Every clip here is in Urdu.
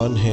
ہے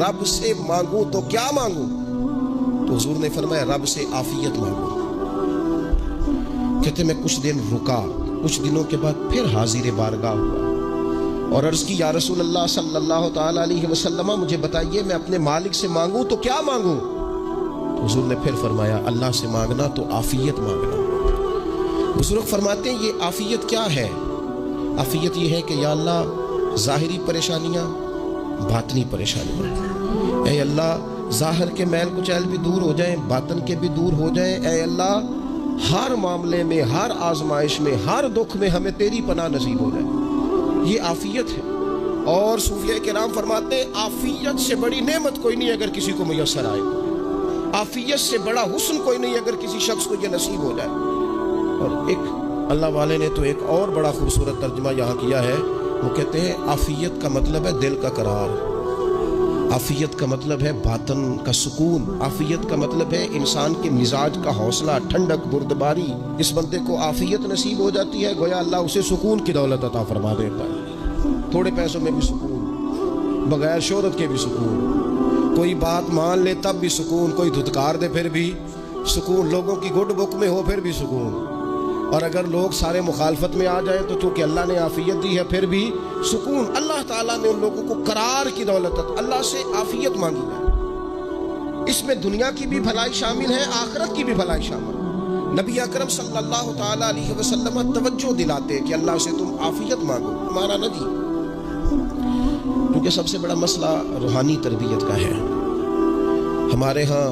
رب سے مانگوں تو کیا مانگوں؟ تو حضور نے فرمایا رب سے عافیت مانگو۔ کہتے میں کچھ دن رکا، کچھ دنوں کے بعد پھر حاضر بارگاہ ہوا اور عرض کی یا رسول اللہ صلی اللہ تعالیٰ علیہ وسلم مجھے بتائیے میں اپنے مالک سے مانگوں تو کیا مانگوں؟ تو حضور نے پھر فرمایا اللہ سے مانگنا تو عافیت مانگنا۔ بزرگ فرماتے ہیں یہ عافیت کیا ہے؟ عافیت یہ ہے کہ یا اللہ ظاہری پریشانیاں، باطنی پریشانیاں، اے اللہ ظاہر کے میل کچیل بھی دور ہو جائیں، باطن کے بھی دور ہو جائیں، اے اللہ ہر معاملے میں، ہر آزمائش میں، ہر دکھ میں ہمیں تیری پناہ نصیب ہو جائے، یہ عافیت ہے۔ اور صوفیاء کرام فرماتے ہیں عافیت سے بڑی نعمت کوئی نہیں اگر کسی کو میسر آئے، عافیت سے بڑا حسن کوئی نہیں اگر کسی شخص کو یہ نصیب ہو جائے۔ اور ایک اللہ والے نے تو ایک اور بڑا خوبصورت ترجمہ یہاں کیا ہے، وہ کہتے ہیں عافیت کا مطلب ہے دل کا قرار، عافیت کا مطلب ہے باطن کا سکون، عافیت کا مطلب ہے انسان کے مزاج کا حوصلہ، ٹھنڈک، بردباری۔ اس بندے کو عافیت نصیب ہو جاتی ہے گویا اللہ اسے سکون کی دولت عطا فرما دیتا ہے، تھوڑے پیسوں میں بھی سکون، بغیر شہرت کے بھی سکون، کوئی بات مان لے تب بھی سکون، کوئی دھتکار دے پھر بھی سکون، لوگوں کی گڈ بک میں ہو پھر بھی سکون، اور اگر لوگ سارے مخالفت میں آ جائیں تو چونکہ اللہ نے عافیت دی ہے پھر بھی سکون۔ اللہ تعالیٰ نے ان لوگوں کو قرار کی دولت، اللہ سے عافیت مانگی ہے، اس میں دنیا کی بھی بھلائی شامل ہے، آخرت کی بھی بھلائی شامل ہے۔ نبی اکرم صلی اللہ تعالیٰ علیہ وسلم توجہ دلاتے کہ اللہ سے تم عافیت مانگو، ہمارا نہ دی، کیونکہ سب سے بڑا مسئلہ روحانی تربیت کا ہے۔ ہمارے ہاں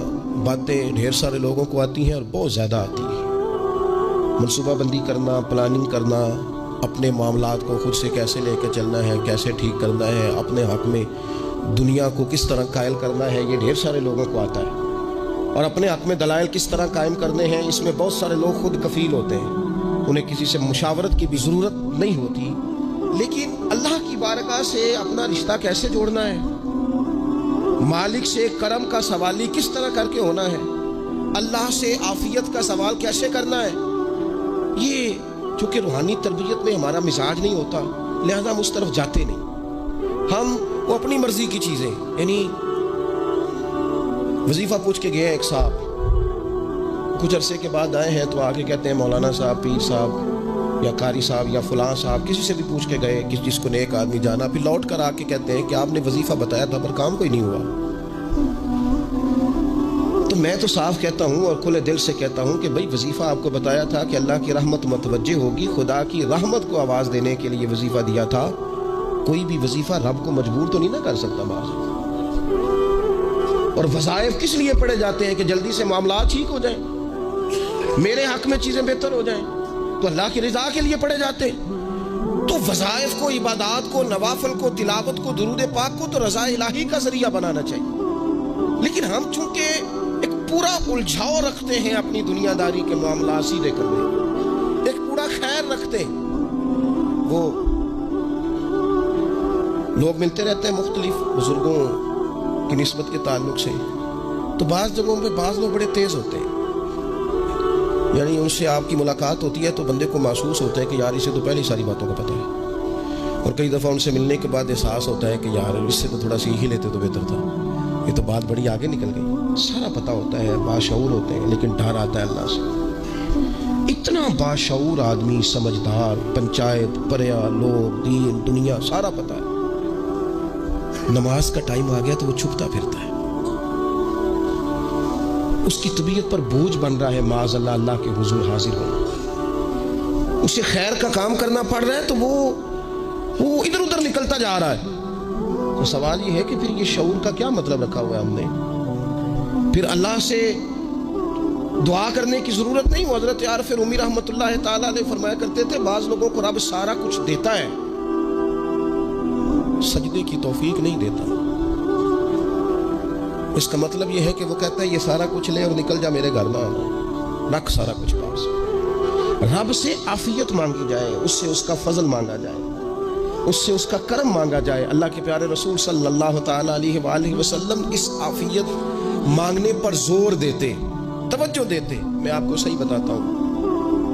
باتیں ڈھیر سارے لوگوں کو آتی ہیں اور بہت زیادہ آتی ہیں، منصوبہ بندی کرنا، پلاننگ کرنا، اپنے معاملات کو خود سے کیسے لے کے چلنا ہے، کیسے ٹھیک کرنا ہے، اپنے حق میں دنیا کو کس طرح قائل کرنا ہے، یہ ڈھیر سارے لوگوں کو آتا ہے، اور اپنے حق میں دلائل کس طرح قائم کرنے ہیں، اس میں بہت سارے لوگ خود کفیل ہوتے ہیں، انہیں کسی سے مشاورت کی بھی ضرورت نہیں ہوتی۔ لیکن اللہ کی بارگاہ سے اپنا رشتہ کیسے جوڑنا ہے، مالک سے کرم کا سوالی کس طرح کر کے ہونا ہے، اللہ سے عافیت کا سوال کیسے کرنا ہے، یہ چونکہ روحانی تربیت میں ہمارا مزاج نہیں ہوتا لہذا ہم اس طرف جاتے نہیں، ہم وہ اپنی مرضی کی چیزیں، یعنی وظیفہ پوچھ کے گئے ایک صاحب، کچھ عرصے کے بعد آئے ہیں تو آگے کہتے ہیں مولانا صاحب، پیر صاحب یا قاری صاحب یا فلاں صاحب، کسی سے بھی پوچھ کے گئے جس کو نیک آدمی جانا، پھر لوٹ کر آ کے کہتے ہیں کہ آپ نے وظیفہ بتایا تھا پر کام کوئی نہیں ہوا۔ تو میں تو صاف کہتا ہوں اور کھلے دل سے کہتا ہوں کہ بھائی وظیفہ آپ کو بتایا تھا کہ اللہ کی رحمت متوجہ ہوگی، خدا کی رحمت کو آواز دینے کے لیے وظیفہ دیا تھا، کوئی بھی وظیفہ رب کو مجبور تو نہیں نہ کر سکتا باز۔ اور وظائف کس لیے پڑھے جاتے ہیں کہ جلدی سے معاملات ٹھیک ہو جائیں، میرے حق میں چیزیں بہتر ہو جائیں، تو اللہ کی رضا کے لیے پڑھے جاتے ہیں۔ تو وظائف کو، عبادات کو، نوافل کو، تلاوت کو، درود پاک کو تو رضا الہی کا ذریعہ بنانا چاہیے، لیکن ہم چونکہ ایک پورا الجھاؤ رکھتے ہیں اپنی دنیا داری کے معاملات سیدھے کرنے، ایک پورا خیر رکھتے ہیں، وہ لوگ ملتے رہتے ہیں مختلف بزرگوں کی نسبت کے تعلق سے، تو بعض جگہوں پہ بعض لوگ بڑے تیز ہوتے ہیں، یعنی ان سے آپ کی ملاقات ہوتی ہے تو بندے کو محسوس ہوتا ہے کہ یار اسے تو پہلے ساری باتوں کا پتہ ہے، اور کئی دفعہ ان سے ملنے کے بعد احساس ہوتا ہے کہ یار اس سے تو تھوڑا سیکھ ہی لیتے تو بہتر تھا، یہ تو بات بڑی آگے نکل گئی۔ سارا پتہ ہوتا ہے، باشعور ہوتے ہیں، لیکن ڈر آتا ہے اللہ سے۔ اتنا باشعور آدمی، سمجھدار، پنچایت، پریا، لوگ، دین، دنیا سارا پتہ ہے، نماز کا ٹائم آ گیا تو وہ چھپتا پھرتا ہے، اس کی طبیعت پر بوجھ بن رہا ہے معاذ اللہ اللہ کے حضور حاضر ہونا، اسے خیر کا کام کرنا پڑ رہا ہے تو وہ ادھر ادھر نکلتا جا رہا ہے۔ تو سوال یہ ہے کہ پھر یہ شعور کا کیا مطلب رکھا ہوا ہے ہم نے؟ پھر اللہ سے دعا کرنے کی ضرورت نہیں۔ وہ حضرت عارف رومی رحمۃ اللہ تعالیٰ علیہ فرمایا کرتے تھے بعض لوگوں کو رب سارا کچھ دیتا ہے، سجدے کی توفیق نہیں دیتا۔ اس کا مطلب یہ ہے کہ وہ کہتا ہے یہ سارا کچھ لے اور نکل جا، میرے گھر نہ آنا، رکھ سارا کچھ پاس۔ رب سے عافیت مانگی جائے، اس سے اس کا فضل مانگا جائے، اس سے اس کا کرم مانگا جائے۔ اللہ کے پیارے رسول صلی اللہ تعالیٰ علیہ وآلہ وسلم اس عافیت مانگنے پر زور دیتے، توجہ دیتے۔ میں آپ کو صحیح بتاتا ہوں،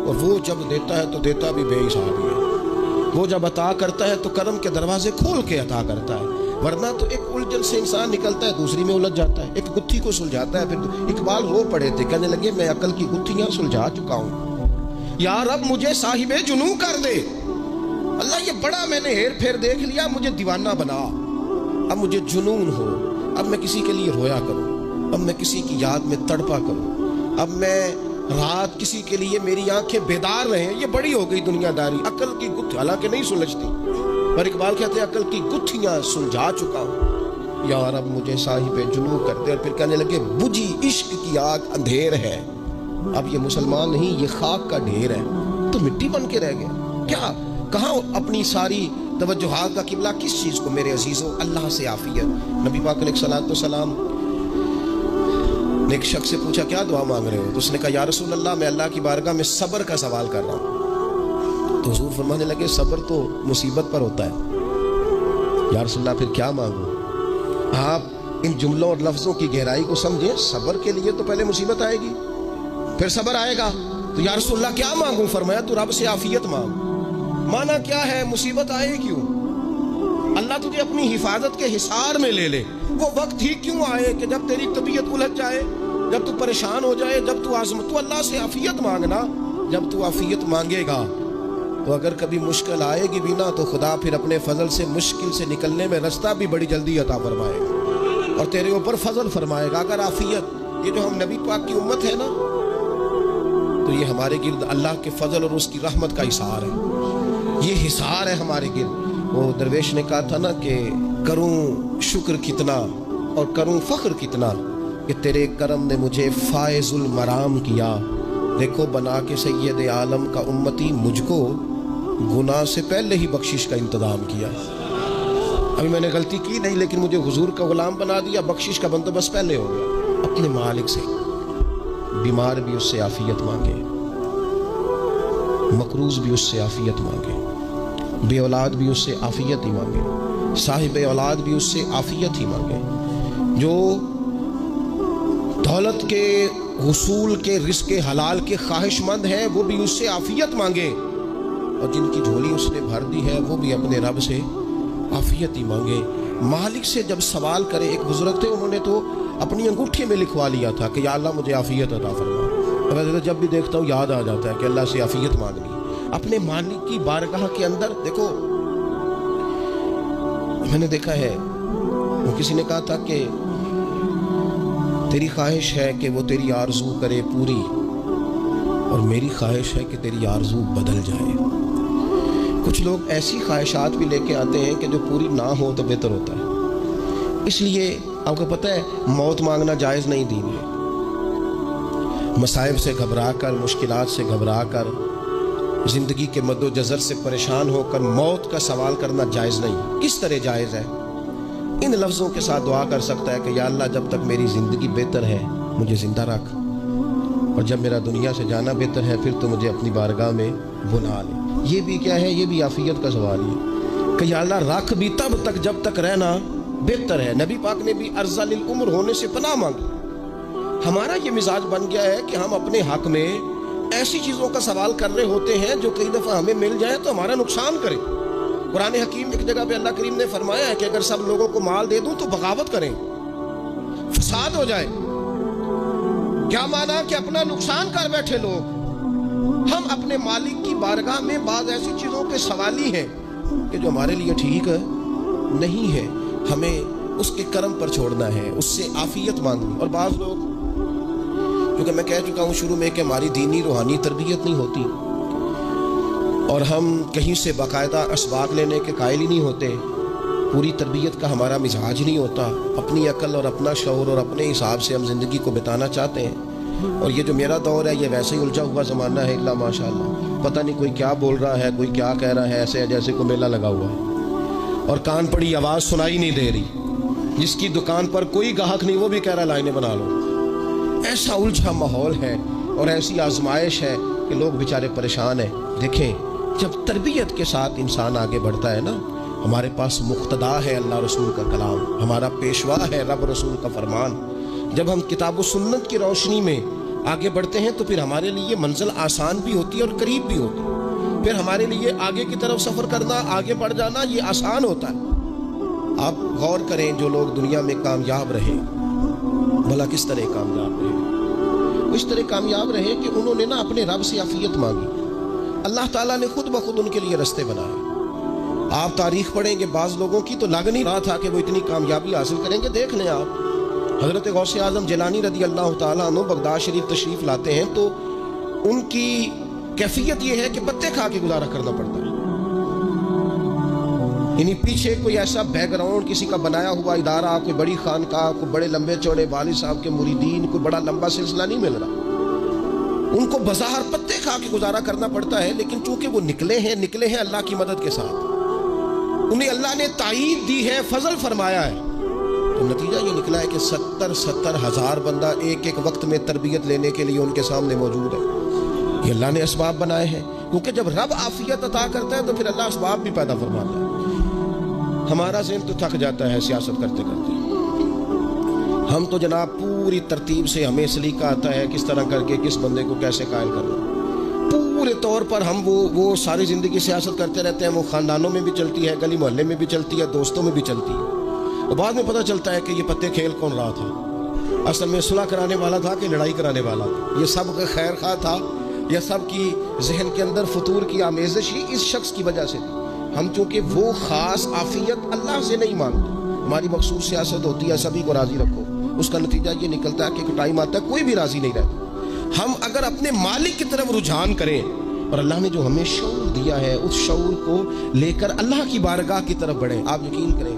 اور وہ جب دیتا ہے تو دیتا بھی بے حساب ہی ہے. وہ جب عطا کرتا ہے تو کرم کے دروازے کھول کے عطا کرتا ہے، ورنہ تو ایک الجھن سے انسان نکلتا ہے دوسری میں الجھ جاتا ہے. ایک گتھی کو سلجھاتا ہے پھر اقبال رو پڑے تھے، کہنے لگے میں عقل کی گتھیاں سلجھا چکا ہوں، یا رب مجھے صاحب جنوں کر دے. اللہ یہ بڑا میں نے ہیر پھیر دیکھ لیا، مجھے دیوانہ بنا، اب مجھے جنون ہو، اب میں کسی کے لیے رویا کروں، اب میں کسی کی یاد میں تڑپا کروں، اب میں رات کسی کے لیے میری آنکھیں بیدار رہیں. یہ بڑی ہو گئی دنیا داری. عقل کی گتھی حالانکہ نہیں سلجھتی، پر اقبال کہتے ہیں عقل کی گتھیاں سلجھا چکا ہوں، یا رب مجھے صاحب جنوں کر دے. اور پھر کہنے لگے بجھی عشق کی آگ اندھیر ہے، اب یہ مسلمان نہیں، یہ خاک کا ڈھیر ہے. تو مٹی بن کے رہ گیا. کیا کہاں اپنی ساری توجہات کا قبلہ کس چیز کو میرے عزیزوں؟ اللہ سے عافیت. نبی پاک علیہ الصلوۃ والسلام نے ایک شخص سے پوچھا کیا دعا مانگ رہے ہو؟ تو اس نے کہا یا رسول اللہ میں اللہ کی بارگاہ میں صبر کا سوال کر رہا ہوں. تو حضور فرمانے لگے صبر تو مصیبت پر ہوتا ہے. یا رسول اللہ پھر کیا مانگوں؟ آپ ان جملوں اور لفظوں کی گہرائی کو سمجھیں. صبر کے لیے تو پہلے مصیبت آئے گی، پھر صبر آئے گا. تو یا رسول اللہ کیا مانگوں؟ فرمایا تو رب سے عافیت مانگ. مانا کیا ہے؟ مصیبت آئے کیوں؟ اللہ تجھے اپنی حفاظت کے حصار میں لے لے. وہ وقت ہی کیوں آئے کہ جب تیری طبیعت الجھ جائے، جب تو پریشان ہو جائے، جب تو تو اللہ سے عافیت مانگنا. جب تو عافیت مانگے گا تو اگر کبھی مشکل آئے گی بھی نا تو خدا پھر اپنے فضل سے مشکل سے نکلنے میں رستہ بھی بڑی جلدی عطا فرمائے گا اور تیرے اوپر فضل فرمائے گا. اگر عافیت، یہ جو ہم نبی پاک کی امت ہے نا، تو یہ ہمارے گرد اللہ کے فضل اور اس کی رحمت کا حصار ہے. یہ حصار ہے ہمارے گرد. وہ درویش نے کہا تھا نا کہ کروں شکر کتنا اور کروں فخر کتنا کہ تیرے کرم نے مجھے فائز المرام کیا. دیکھو بنا کے سید عالم کا امتی مجھ کو گناہ سے پہلے ہی بخشش کا انتظام کیا. ابھی میں نے غلطی کی نہیں لیکن مجھے حضور کا غلام بنا دیا، بخشش کا بندوبست پہلے ہو گیا. اپنے مالک سے بیمار بھی اس سے عافیت مانگے، مقروض بھی اس سے عافیت مانگے، بے اولاد بھی اس سے عافیت ہی مانگے، صاحب اولاد بھی اس سے عافیت ہی مانگے. جو دولت کے حصول کے رزق حلال کے خواہش مند ہیں وہ بھی اس سے عافیت مانگے، اور جن کی جھولی اس نے بھر دی ہے وہ بھی اپنے رب سے عافیت ہی مانگے. مالک سے جب سوال کرے، ایک بزرگ تھے انہوں نے تو اپنی انگوٹھی میں لکھوا لیا تھا کہ یا اللہ مجھے عافیت عطا فرما. جب بھی دیکھتا ہوں یاد آ جاتا ہے کہ اللہ سے عافیت مانگنی. اپنے مالک کی بارگاہ کے اندر دیکھو، میں نے دیکھا ہے وہ کسی نے کہا تھا کہ تیری خواہش ہے کہ وہ تیری آرزو کرے پوری، اور میری خواہش ہے کہ تیری آرزو بدل جائے. کچھ لوگ ایسی خواہشات بھی لے کے آتے ہیں کہ جو پوری نہ ہو تو بہتر ہوتا ہے. اس لیے آپ کو پتہ ہے موت مانگنا جائز نہیں دین ہے. مصائب سے گھبرا کر، مشکلات سے گھبرا کر، زندگی کے مد و جزر سے پریشان ہو کر موت کا سوال کرنا جائز نہیں. کس طرح جائز ہے؟ ان لفظوں کے ساتھ دعا کر سکتا ہے کہ یا اللہ جب تک میری زندگی بہتر ہے مجھے زندہ رکھ، اور جب میرا دنیا سے جانا بہتر ہے پھر تو مجھے اپنی بارگاہ میں بلا لے. یہ بھی کیا ہے؟ یہ بھی عافیت کا سوال ہے کہ یا اللہ رکھ بھی تب تک جب تک رہنا بہتر ہے. نبی پاک نے بھی ارذل العمر ہونے سے پناہ مانگی. ہمارا یہ مزاج بن گیا ہے کہ ہم اپنے حق میں ایسی چیزوں کا سوال کر رہے ہوتے ہیں جو کئی دفعہ ہمیں مل جائے تو ہمارا نقصان کرے. قرآن حکیم ایک جگہ پہ اللہ کریم نے فرمایا ہے کہ اگر سب لوگوں کو مال دے دوں تو بغاوت کریں، فساد ہو جائے. کیا مانا؟ کہ اپنا نقصان کر بیٹھے لوگ. ہم اپنے مالک کی بارگاہ میں بعض ایسی چیزوں کے سوالی ہیں کہ جو ہمارے لیے ٹھیک نہیں ہے، ہمیں اس کے کرم پر چھوڑنا ہے، اس سے عافیت مانگنی. اور بعض لوگ، کیونکہ میں کہہ چکا ہوں شروع میں کہ ہماری دینی روحانی تربیت نہیں ہوتی اور ہم کہیں سے باقاعدہ اسباق لینے کے قائل ہی نہیں ہوتے، پوری تربیت کا ہمارا مزاج نہیں ہوتا، اپنی عقل اور اپنا شعور اور اپنے حساب سے ہم زندگی کو بتانا چاہتے ہیں. اور یہ جو میرا دور ہے یہ ویسے ہی الجھا ہوا زمانہ ہے، اللہ ماشاء اللہ. پتہ نہیں کوئی کیا بول رہا ہے، کوئی کیا کہہ رہا ہے، ایسے جیسے کوئی میلہ لگا ہوا ہے اور کان پڑی آواز سنائی نہیں دے رہی. جس کی دکان پر کوئی گاہک نہیں وہ بھی کہہ رہا لائنیں بنا لو. ایسا الجھا ماحول ہے اور ایسی آزمائش ہے کہ لوگ بیچارے پریشان ہیں. دیکھیں جب تربیت کے ساتھ انسان آگے بڑھتا ہے نا، ہمارے پاس مقتدا ہے اللہ رسول کا کلام، ہمارا پیشوا ہے رب رسول کا فرمان. جب ہم کتاب و سنت کی روشنی میں آگے بڑھتے ہیں تو پھر ہمارے لیے منزل آسان بھی ہوتی ہے اور قریب بھی ہوتی ہے. پھر ہمارے لیے آگے کی طرف سفر کرنا، آگے بڑھ جانا یہ آسان ہوتا ہے. آپ غور کریں جو لوگ دنیا میں کامیاب رہے، بھلا کس طرح کامیاب رہے؟ اس طرح کامیاب رہے کہ انہوں نے نا اپنے رب سے عافیت مانگی، اللہ تعالیٰ نے خود بخود ان کے لیے رستے بنائے. آپ تاریخ پڑھیں گے بعض لوگوں کی تو لگ نہیں رہا تھا کہ وہ اتنی کامیابی حاصل کریں گے. دیکھ لیں آپ حضرت غوث اعظم جیلانی رضی اللہ تعالیٰ عنہ بغداد شریف تشریف لاتے ہیں تو ان کی کیفیت یہ ہے کہ پتے کھا کے گزارا کرنا پڑتا ہے. یعنی پیچھے کوئی ایسا بیک گراؤنڈ کسی کا بنایا ہوا ادارہ، کوئی بڑی خانقاہ، کوئی بڑے لمبے چوڑے والد صاحب کے مریدین، کوئی بڑا لمبا سلسلہ نہیں مل رہا. ان کو بظاہر پتے کھا کے گزارا کرنا پڑتا ہے، لیکن چونکہ وہ نکلے ہیں اللہ کی مدد کے ساتھ، انہیں اللہ نے تائید دی ہے، فضل فرمایا ہے. تو نتیجہ یہ نکلا ہے کہ 70 ہزار بندہ ایک ایک وقت میں تربیت لینے کے لیے ان کے سامنے موجود ہے. یہ اللہ نے اسباب بنائے ہیں، کیونکہ جب رب عافیت عطا کرتا ہے تو پھر اللہ اسباب بھی پیدا فرماتا ہے. ہمارا ذہن تو تھک جاتا ہے سیاست کرتے کرتے. ہم تو جناب پوری ترتیب سے ہمیں سلیقہ آتا ہے کس طرح کر کے کس بندے کو کیسے قائل کرنا. پورے طور پر ہم وہ ساری زندگی سیاست کرتے رہتے ہیں. وہ خاندانوں میں بھی چلتی ہے، گلی محلے میں بھی چلتی ہے، دوستوں میں بھی چلتی ہے. اور بعد میں پتہ چلتا ہے کہ یہ پتے کھیل کون رہا تھا، اصل میں صلح کرانے والا تھا کہ لڑائی کرانے والا تھا. یہ سب کا خیر خواہ تھا، یہ سب کی ذہن کے اندر فطور کی آمیزش ہی اس شخص کی وجہ سے تھی. ہم چونکہ وہ خاص عافیت اللہ سے نہیں مانگتے، ہماری مخصوص سیاست ہوتی ہے سبھی کو راضی رکھو. اس کا نتیجہ یہ نکلتا ہے کہ ٹائم آتا ہے کوئی بھی راضی نہیں رہتا. ہم اگر اپنے مالک کی طرف رجحان کریں اور اللہ نے جو ہمیں شعور دیا ہے اس شعور کو لے کر اللہ کی بارگاہ کی طرف بڑھیں. آپ یقین کریں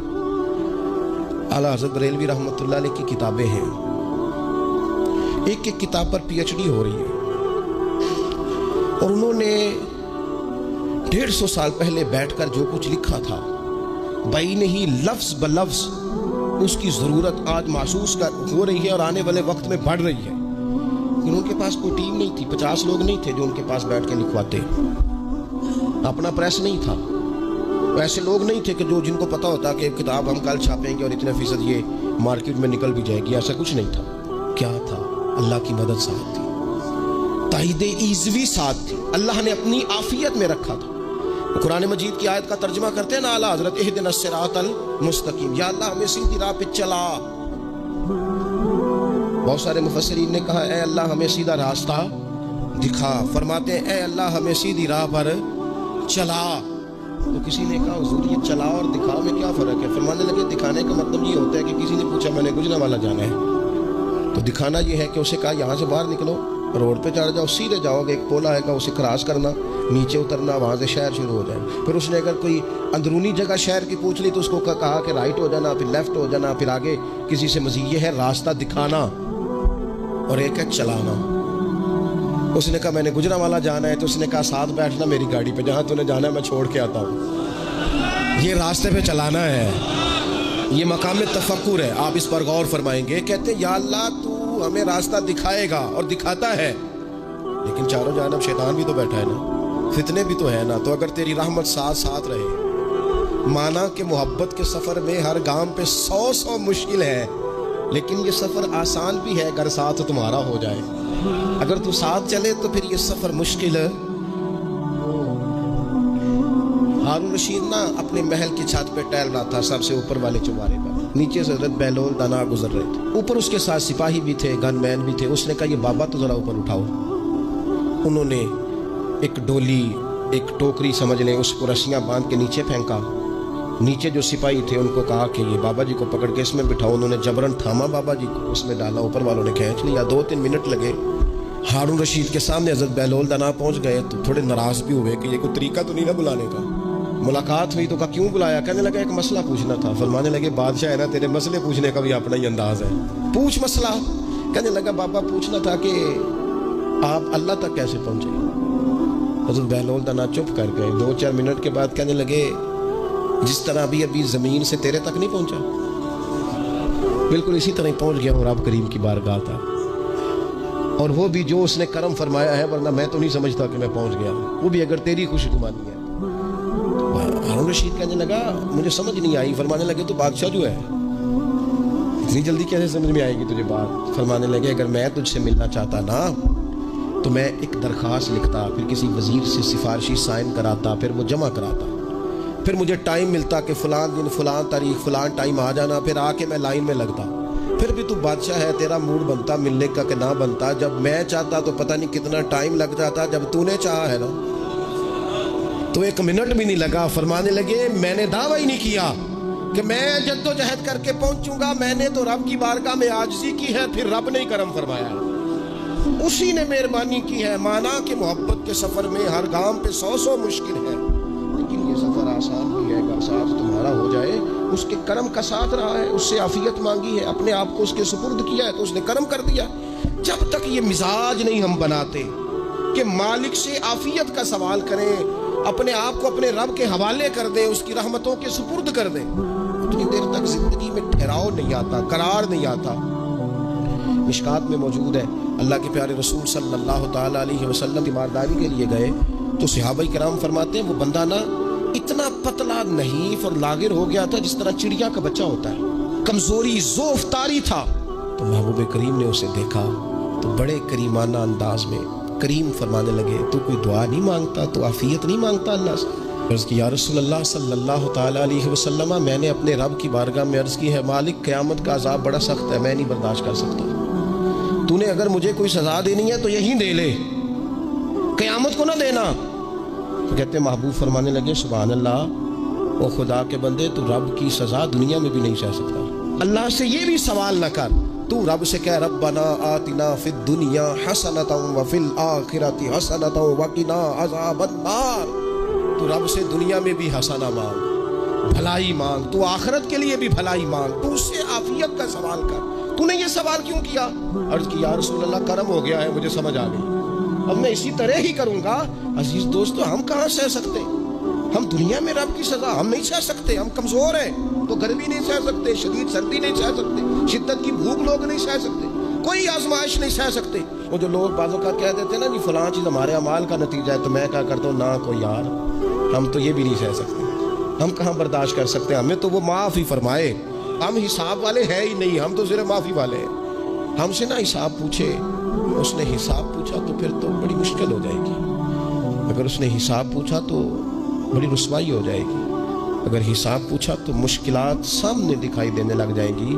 اعلیٰ حضرت بریلوی رحمۃ اللہ علیہ کی کتابیں ہیں، ایک ایک کتاب پر پی ایچ ڈی ہو رہی ہے، اور انہوں نے 150 سال پہلے بیٹھ کر جو کچھ لکھا تھا بھائی نہیں لفظ بلفظ اس کی ضرورت آج محسوس ہو رہی ہے اور آنے والے وقت میں بڑھ رہی ہے. لیکن ان کے پاس کوئی ٹیم نہیں تھی، 50 لوگ نہیں تھے جو ان کے پاس بیٹھ کے لکھواتے، اپنا پریس نہیں تھا، ایسے لوگ نہیں تھے کہ جن کو پتا ہوتا کہ کتاب ہم کل چھاپیں گے اور اتنے فیصد یہ مارکیٹ میں نکل بھی جائے گی. ایسا کچھ نہیں تھا. کیا تھا؟ اللہ کی مدد ساتھ تھی، تائید ایزوی ساتھ تھی، اللہ نے اپنی عافیت میں رکھا تھا. قرآن مجید کی آیت کا ترجمہ کرتے ہیں نا اعلیٰ حضرت اہدنا الصراط المستقیم، یا اللہ ہمیں سیدھی راہ پہ چلا. بہت سارے مفسرین نے کہا اے اللہ ہمیں سیدھا راستہ دکھا. فرماتے ہیں اے اللہ ہمیں سیدھی راہ پر چلا. تو کسی نے کہا حضور یہ چلا اور دکھا میں کیا فرق ہے؟ فرمانے لگے دکھانے کا مطلب یہ ہوتا ہے کہ کسی نے پوچھا میں نے گجرانوالہ جانا ہے تو دکھانا یہ ہے کہ اسے کہا یہاں سے باہر نکلو، روڈ پہ چڑھ جاؤ، سیدھے جاؤ گے، ایک پول آئے گا اسے کراس کرنا، نیچے اترنا، وہاں سے شہر شروع ہو جائے. پھر اس نے اگر کوئی اندرونی جگہ شہر کی پوچھ لی تو اس کو کہا کہ رائٹ ہو جانا، پھر لیفٹ ہو جانا، پھر آگے کسی سے مزید. یہ ہے راستہ دکھانا اور ایک ہے چلانا. اس نے کہا میں نے گجرانوالہ جانا ہے تو اس نے کہا ساتھ بیٹھنا میری گاڑی پہ، جہاں تو نے جانا ہے میں چھوڑ کے آتا ہوں. یہ راستے پہ چلانا ہے، یہ مقام تفکر ہے. آپ اس پر غور فرمائیں گے. کہتے ہیں یا اللہ تو ہمیں راستہ دکھائے گا اور دکھاتا ہے، لیکن چاروں جانب شیطان بھی تو بیٹھا ہے نا، فتنے بھی تو ہے نا. تو اگر تیری رحمت ساتھ رہے، مانا کہ محبت کے سفر میں ہر گام پہ 100 مشکل ہے، لیکن یہ سفر آسان بھی ہے اگر ساتھ تمہارا ہو جائے. اگر تو ساتھ چلے تو پھر یہ سفر مشکل ہے. ہارون رشید نا اپنے محل کی چھت پہ ٹہل رہا تھا، سب سے اوپر والے چوبارے پر. نیچے سے حضرت بہلول دانا گزر رہے تھے، اوپر اس کے ساتھ سپاہی بھی تھے، گن مین بھی تھے. اس نے کہا یہ بابا تو ذرا اوپر اٹھاؤ. انہوں نے ایک ڈولی، ایک ٹوکری سمجھ لیں، اس کو رسیاں باندھ کے نیچے پھینکا. نیچے جو سپاہی تھے ان کو کہا کہ یہ بابا جی کو پکڑ کے اس میں بٹھاؤ. انہوں نے جبرن تھاما بابا جی کو، اس میں ڈالا، اوپر والوں نے کھینچ لیا. 2-3 منٹ لگے. ہارون رشید کے سامنے حضرت بہلول دانا پہنچ گئے تو تھوڑے ناراض بھی ہوئے کہ یہ کوئی طریقہ تو نہیں نا بلانے کا. ملاقات ہوئی تو کہا کیوں بلایا؟ کہنے لگا ایک مسئلہ پوچھنا تھا. فرمانے لگے بادشاہ ہے نا، تیرے مسئلے پوچھنے کا بھی اپنا ہی انداز ہے، پوچھ مسئلہ. کہنے لگا بابا پوچھنا تھا کہ آپ اللہ تک کیسے پہنچے؟ حضرت بہلول دانا چپ کر گئے. 2-4 منٹ کے بعد کہنے لگے جس طرح ابھی زمین سے تیرے تک نہیں پہنچا، بالکل اسی طرح پہنچ گیا ہوں رب کریم کی بارگاہ تک. اور وہ بھی جو اس نے کرم فرمایا ہے، ورنہ میں تو نہیں سمجھتا کہ میں پہنچ گیا، وہ بھی اگر تیری خوش گمانی ہے. ہارون رشید کہنے لگا مجھے سمجھ نہیں آئی. فرمانے لگے تو بادشاہ جو ہے اتنی جلدی کیسے سمجھ میں آئے گی تجھے بات؟ فرمانے لگے اگر میں تجھ سے ملنا چاہتا نا تو میں ایک درخواست لکھتا، پھر کسی وزیر سے سفارشی سائن کراتا، پھر وہ جمع کراتا، پھر مجھے ٹائم ملتا کہ فلاں دن فلاں تاریخ فلاں ٹائم آ جانا، پھر آ کے میں لائن میں لگتا، پھر بھی تو بادشاہ ہے، تیرا موڈ بنتا ملنے کا کہ نہ بنتا؟ جب میں چاہتا تو پتہ نہیں کتنا ٹائم لگ جاتا، جب تو نے چاہا ہے نا تو 1 منٹ بھی نہیں لگا۔ فرمانے لگے میں نے دعویٰ ہی نہیں کیا کہ میں جد و جہد کر کے پہنچوں گا، میں نے تو رب کی بارگاہ میں عاجزی کی ہے، پھر رب نے ہی کرم فرمایا، اسی نے مہربانی کی ہے۔ مانا کہ محبت کے سفر میں ہر گام پہ 100 مشکل ہے، لیکن یہ سفر آسان بھی ہے گا، ساتھ تمہارا ہو جائے، اس کے کرم کا ساتھ رہا ہے، اس سے عافیت مانگی ہے، اپنے آپ کو اس کے سپرد کیا ہے تو اس نے کرم کر دیا۔ جب تک یہ مزاج نہیں ہم بناتے کہ مالک سے عافیت کا سوال کریں، اپنے آپ کو اپنے رب کے حوالے کر دیں، اس کی رحمتوں کے سپرد کر دیں، اتنی دیر تک زندگی میں ٹھہراؤ نہیں آتا، قرار نہیں آتا۔ مشکات میں موجود ہے، اللہ کے پیارے رسول صلی اللہ تعالیٰ علیہ وسلم تیمارداری کے لیے گئے تو صحابہ کرام فرماتے ہیں وہ بندہ نا اتنا پتلا نحیف اور لاغر ہو گیا تھا جس طرح چڑیا کا بچہ ہوتا ہے، کمزوری ضعف طاری تھا۔ تو محبوب کریم نے اسے دیکھا تو بڑے کریمانہ انداز میں کریم فرمانے لگے تو کوئی دعا نہیں مانگتا، تو عافیت نہیں مانگتا اللہ سے؟ عرض کی یا رسول اللہ صلی اللہ تعالیٰ علیہ وسلم، میں نے اپنے رب کی بارگاہ میں عرض کی ہے مالک قیامت کا عذاب بڑا سخت ہے، میں نہیں برداشت کر سکتا، تو نے اگر مجھے کوئی سزا دینی ہے تو یہی دے لے، قیامت کو نہ دینا۔ تو کہتے محبوب فرمانے لگے سبحان اللہ، او خدا کے بندے تو رب کی سزا دنیا میں بھی نہیں سہ سکتا، اللہ سے یہ بھی سوال نہ کر، تو رب سے کہہ ربنا آتنا فی الدنیا حسنۃ وفی الآخرۃ حسنۃ وقنا عذاب النار، تو رب سے دنیا میں بھی حسنہ مانگ، بھلائی مانگ، تو آخرت کے لیے بھی بھلائی مانگ، تو اس سے عافیت کا سوال کر۔ تو نے یہ سوال کیوں کیا؟ عرض کی یا رسول اللہ کرم ہو گیا ہے، مجھے سمجھ آ گئی، اب میں اسی طرح ہی کروں گا۔ عزیز دوستو، ہم کہاں سہ سکتے؟ ہم دنیا میں رب کی سزا ہم نہیں سہ سکتے، ہم کمزور ہیں، تو گرمی نہیں سہ سکتے، شدید سردی نہیں سہ سکتے، شدت کی بھوک لوگ نہیں سہ سکتے، کوئی آزمائش نہیں سہ سکتے۔ وہ جو لوگ بعضوں کا کہہ دیتے ہیں نا جی فلاں چیز ہمارے اعمال کا نتیجہ ہے، تو میں کیا کرتا ہوں نا کو یار ہم تو یہ بھی نہیں سہ سکتے، ہم کہاں برداشت کر سکتے ہیں، ہمیں تو وہ معاف ہی فرمائے، ہم حساب والے ہیں ہی نہیں، ہم تو صرف معافی والے ہیں۔ ہم سے نہ حساب پوچھے، اس نے حساب پوچھا تو پھر تو بڑی مشکل ہو جائے گی، اگر اس نے حساب پوچھا تو بڑی رسوائی ہو جائے گی، اگر حساب پوچھا تو مشکلات سامنے دکھائی دینے لگ جائیں گی۔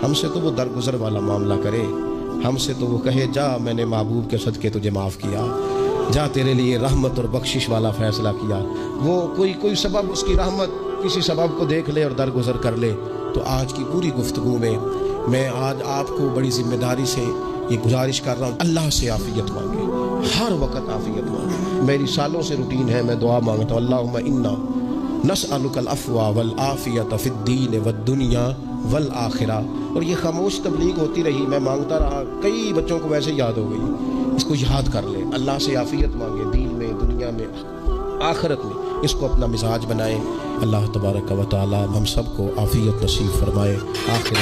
ہم سے تو وہ درگزر والا معاملہ کرے، ہم سے تو وہ کہے جا میں نے محبوب کے صدقے تجھے معاف کیا، جا تیرے لیے رحمت اور بخشش والا فیصلہ کیا، وہ کوئی سبب اس کی رحمت کسی سبب کو دیکھ لے اور درگزر کر لے۔ تو آج کی پوری گفتگو میں آج آپ کو بڑی ذمہ داری سے یہ گزارش کر رہا ہوں، اللہ سے عافیت مانگے، ہر وقت عافیت مانگے۔ میری سالوں سے روٹین ہے، میں دعا مانگتا ہوں اللہم انا نسألک العفو والعافیۃ فی الدین والدنیا والآخرہ، اور یہ خاموش تبلیغ ہوتی رہی، میں مانگتا رہا، کئی بچوں کو ویسے یاد ہو گئی، اس کو یاد کر لیں، اللہ سے عافیت مانگے، دین میں، دنیا میں، آخرت میں، اس کو اپنا مزاج بنائیں۔ اللہ تبارک و تعالی ہم سب کو عافیت نصیب فرمائے۔ آخر